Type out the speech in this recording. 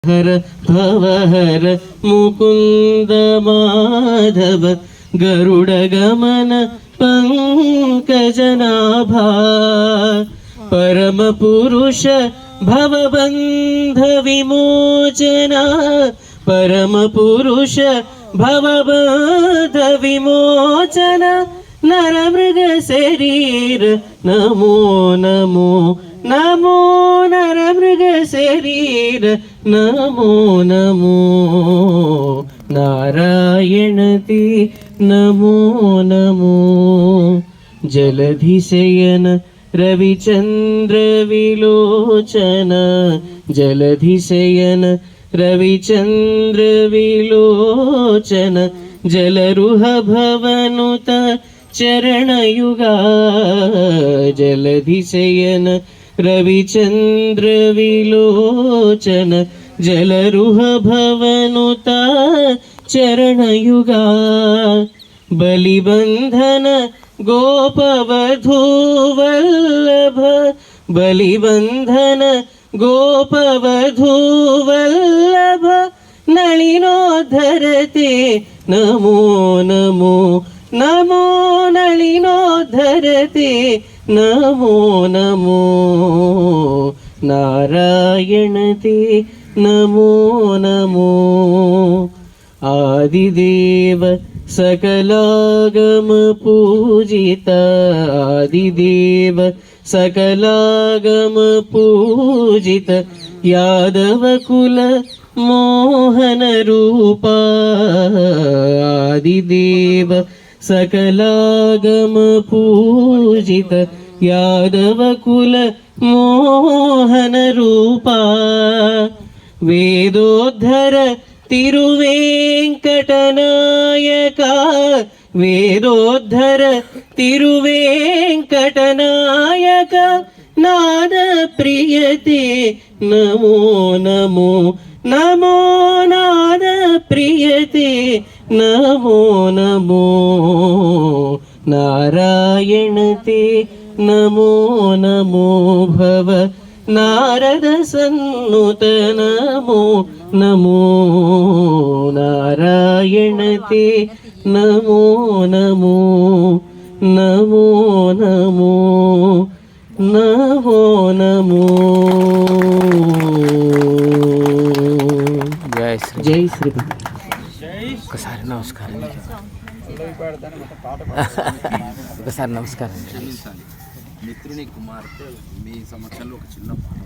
हर भवहर मुकुंद माधव गरुड़ गमन पंकजनाभा परम पुरुष भवबंध विमोचना परम पुरुष भवबंध विमोचना नर मृग शरीर नमो नमो नमो नर मृग शरीर नमो नमो नारायण ते नमो नमो जलधिशयन रविचंद्र विलोचन जलधिशयन रविचंद्र विलोचन जलरुह भवनुत चरणयुगा जलधिशयन रविचंद्र विलोचन जलरुह भवनुता चरणयुगा बलिबंधन गोपवधूवल्लभ बलिबंधन गोपवधूवल्लभ नलिनोद्धरते नमो नमो नमो नलिनोद्धरते नमो नमो नारायण ते नमो नमो आदिदेव सकलागम पूजिता आदिदेव सकलागम पूजित यादव कुल मोहन रूपा आदिदेव सकलागम पूजित यादव कुल मोहन रूपा वेदोद्धर तिरुवेंकटनायका वेदोद्धर तिरुवेंकटनायका नाद प्रियते नमो नमो नमो नाद प्रियते नमो नमो नारायण ते नमो नमो भव नारद सन्नुत नमो नमो नारायण ते नमो नमो नमो नमो नमो नमो जय श्री जय श्री ఒకసారి నమస్కారం ఒకసారి నమస్కారం మిత్రుని కుమార్తె మీ సమక్షంలో ఒక చిన్న పాట